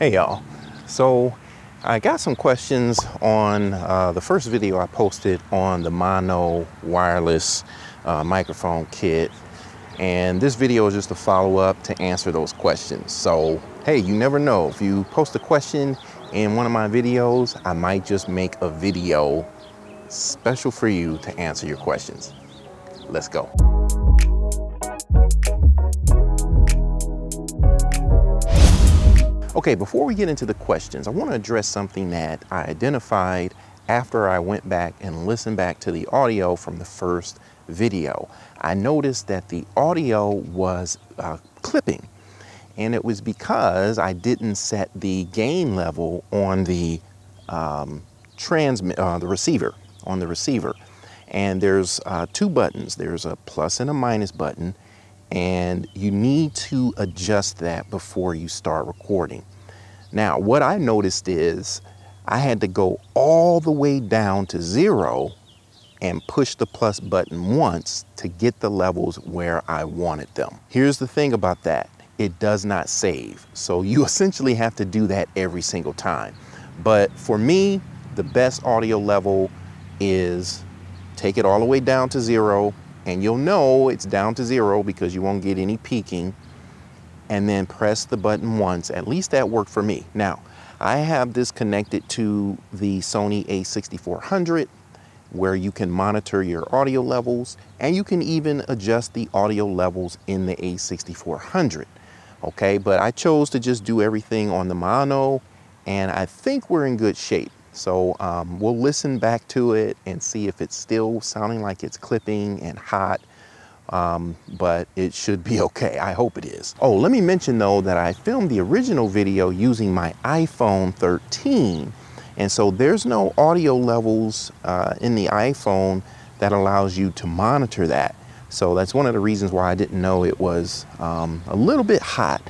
Hey y'all, so I got some questions on the first video I posted on the Maono wireless microphone kit, and this video is just a follow-up to answer those questions. So hey, you never know, if you post a question in one of my videos, I might just make a video special for you to answer your questions. Let's go. Okay, before we get into the questions, I want to address something that I identified after I went back and listened back to the audio from the first video. I noticed that the audio was clipping, and it was because I didn't set the gain level on the receiver. And there's two buttons. There's a plus and a minus button, and you need to adjust that before you start recording. Now, what I noticed is I had to go all the way down to 0 and push the plus button once to get the levels where I wanted them. Here's the thing about that. It does not save. So you essentially have to do that every single time. But for me, the best audio level is take it all the way down to 0, and you'll know it's down to 0 because you won't get any peaking, and then press the button once. At least that worked for me. Now, I have this connected to the Sony a6400, where you can monitor your audio levels, and you can even adjust the audio levels in the a6400. Okay, but I chose to just do everything on the Maono, and I think we're in good shape. So we'll listen back to it and see if it's still sounding like it's clipping and hot, but it should be okay. I hope it is. Oh, let me mention though that I filmed the original video using my iPhone 13, and so there's no audio levels in the iPhone that allows you to monitor that. So that's one of the reasons why I didn't know it was a little bit hot.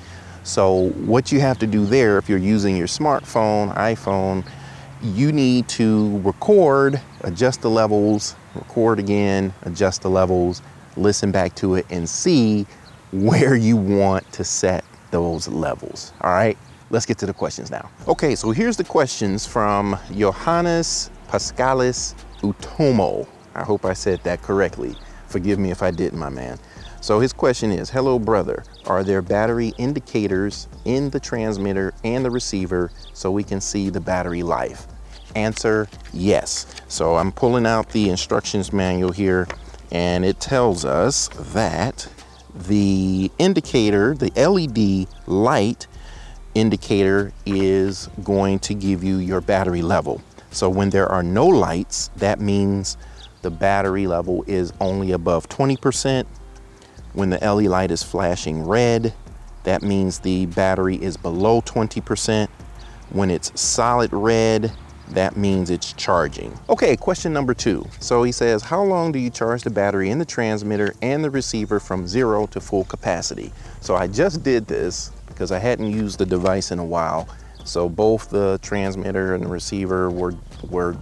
So what you have to do there, if you're using your smartphone, iPhone, you need to record, adjust the levels, record again, adjust the levels, listen back to it, and see where you want to set those levels. All right, let's get to the questions now. Okay, so here's the questions from Johannes Pascalis Utomo. I hope I said that correctly. Forgive me if I didn't, my man. So his question is, hello brother, are there battery indicators in the transmitter and the receiver so we can see the battery life? Answer, yes. So I'm pulling out the instructions manual here, and it tells us that the indicator, the LED light indicator, is going to give you your battery level. So when there are no lights, that means the battery level is only above 20%. When the LED light is flashing red, that means the battery is below 20%. When it's solid red, that means it's charging. Okay, question number 2. So he says, how long do you charge the battery in the transmitter and the receiver from 0 to full capacity? So I just did this because I hadn't used the device in a while. So both the transmitter and the receiver were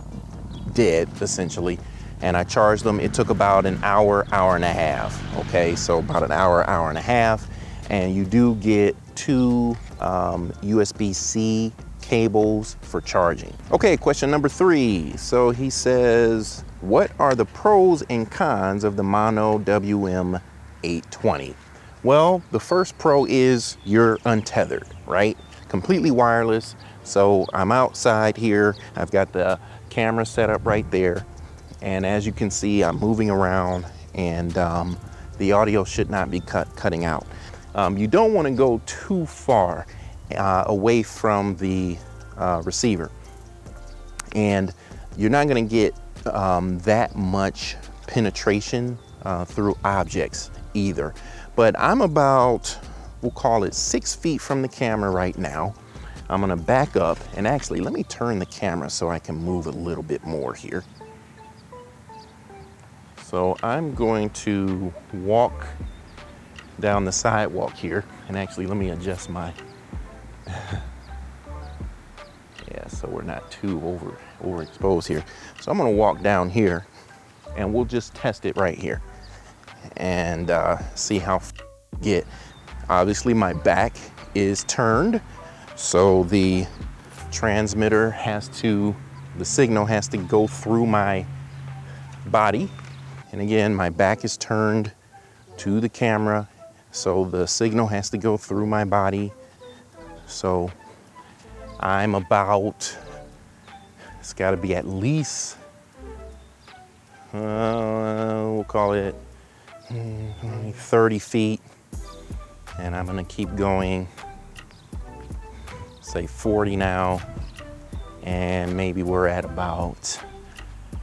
dead, essentially. And I charged them. It took about an hour, hour and a half. Okay, so about an hour, hour and a half. And you do get 2 USB-C cables for charging. Okay, question number 3. So he says, what are the pros and cons of the Maono WM820? Well, the first pro is you're untethered, right? Completely wireless. So I'm outside here. I've got the camera set up right there. And as you can see, I'm moving around, and the audio should not be cutting out. You don't want to go too far away from the receiver, and you're not going to get that much penetration through objects either. But I'm about, we'll call it 6 feet from the camera right now. I'm going to back up, and actually let me turn the camera so I can move a little bit more here. So I'm going to walk down the sidewalk here, and actually let me adjust my, yeah, so we're not too overexposed here. So I'm gonna walk down here, and we'll just test it right here and see how get. Obviously my back is turned, So the transmitter the signal has to go through my body. And again, my back is turned to the camera, so the signal has to go through my body. So I'm about, it's got to be at least, we'll call it 30 feet. And I'm gonna keep going, say 40 now, and maybe we're at about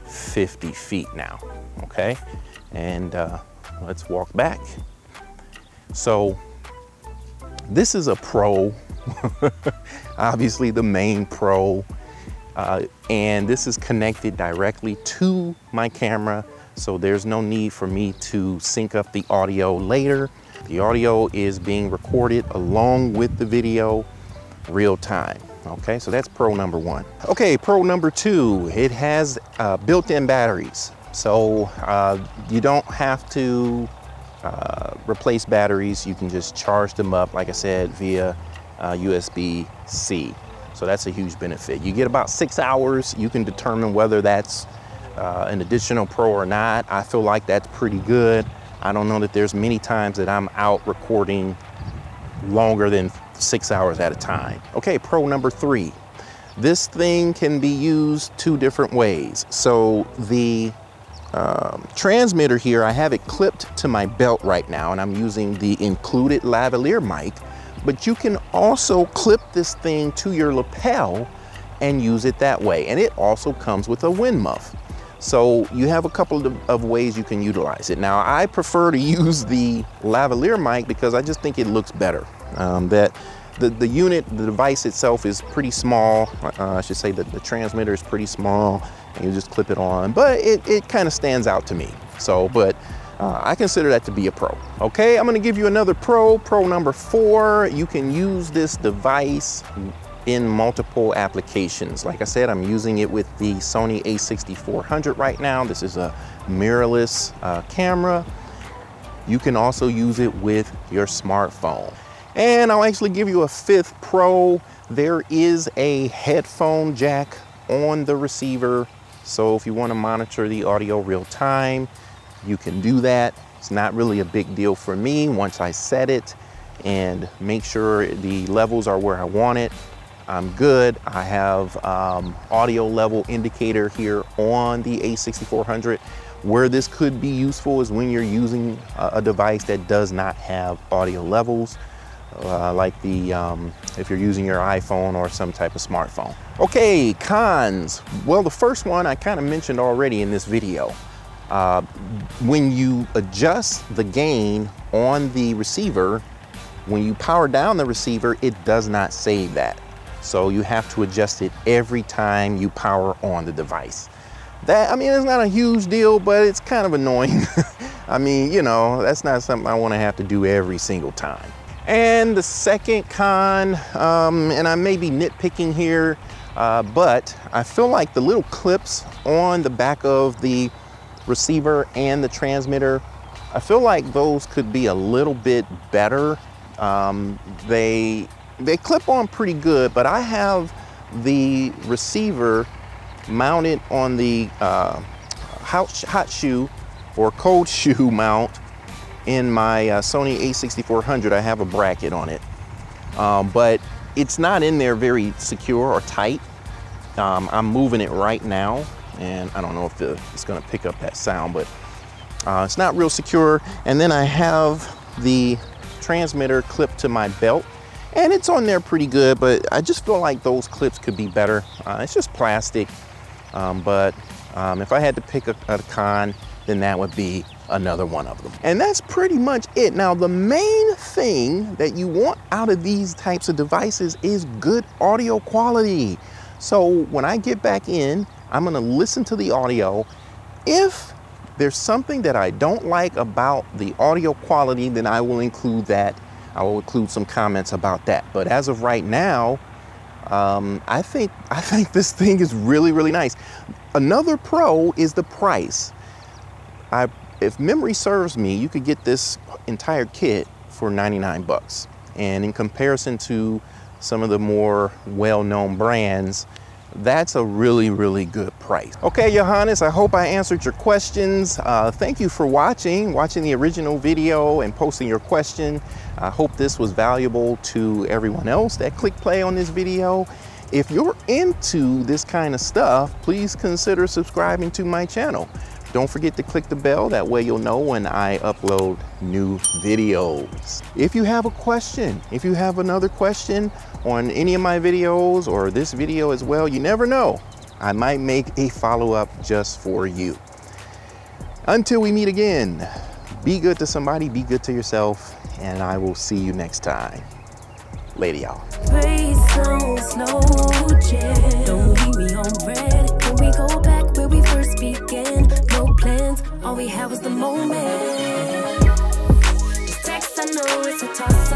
50 feet now, okay? And let's walk back. So this is a Pro, obviously the main Pro, and this is connected directly to my camera, so there's no need for me to sync up the audio later. The audio is being recorded along with the video real time. Okay, so that's Pro number 1. Okay, Pro number 2, it has built-in batteries. So you don't have to replace batteries. You can just charge them up, like I said, via USB-C. So that's a huge benefit. You get about 6 hours. You can determine whether that's an additional Pro or not. I feel like that's pretty good. I don't know that there's many times that I'm out recording longer than 6 hours at a time. Okay, Pro number 3. This thing can be used 2 different ways. So the transmitter here, I have it clipped to my belt right now, and I'm using the included lavalier mic, but you can also clip this thing to your lapel and use it that way. And it also comes with a wind muff. So you have a couple of ways you can utilize it. Now, I prefer to use the lavalier mic because I just think it looks better. The unit, the device itself is pretty small. I should say that the transmitter is pretty small, and you just clip it on, but it kind of stands out to me. So, but I consider that to be a Pro. Okay, I'm gonna give you another Pro number 4. You can use this device in multiple applications. Like I said, I'm using it with the Sony a6400 right now. This is a mirrorless camera. You can also use it with your smartphone. And I'll actually give you a 5th Pro. There is a headphone jack on the receiver. So if you want to monitor the audio real time, you can do that. It's not really a big deal for me once I set it and make sure the levels are where I want it. I'm good. I have audio level indicator here on the a6400. Where this could be useful is when you're using a device that does not have audio levels, like if you're using your iPhone or some type of smartphone. Okay, cons. Well, the first one I kind of mentioned already in this video. When you adjust the gain on the receiver, when you power down the receiver, it does not save that. So you have to adjust it every time you power on the device. That, I mean, it's not a huge deal, but it's kind of annoying. I mean, you know, that's not something I want to have to do every single time. And the second con, and I may be nitpicking here, but I feel like the little clips on the back of the receiver and the transmitter, I feel like those could be a little bit better. They clip on pretty good, but I have the receiver mounted on the hot shoe or cold shoe mount in my Sony a6400. I have a bracket on it, but it's not in there very secure or tight. I'm moving it right now, and I don't know if it's gonna pick up that sound, but it's not real secure. And then I have the transmitter clipped to my belt, and it's on there pretty good, but I just feel like those clips could be better. It's just plastic, but if I had to pick a con, then that would be another one of them. And that's pretty much it. Now, the main thing that you want out of these types of devices is good audio quality. So when I get back in, I'm gonna listen to the audio. If there's something that I don't like about the audio quality, then I will include that. I will include some comments about that. But as of right now, I think this thing is really, really nice. Another pro is the price. If memory serves me, you could get this entire kit for 99 bucks. And in comparison to some of the more well-known brands, that's a really, really good price. Okay, Johannes, I hope I answered your questions. Thank you for watching the original video and posting your question. I hope this was valuable to everyone else that clicked play on this video. If you're into this kind of stuff, please consider subscribing to my channel. Don't forget to click the bell, that way you'll know when I upload new videos. If you have a question, if you have another question on any of my videos or this video as well, you never know, I might make a follow-up just for you. Until we meet again, be good to somebody, be good to yourself, and I will see you next time. Later, y'all. Don't leave me on red. Can we go back where we first began? No plans, all we had was the moment. This text, I know it's a toss.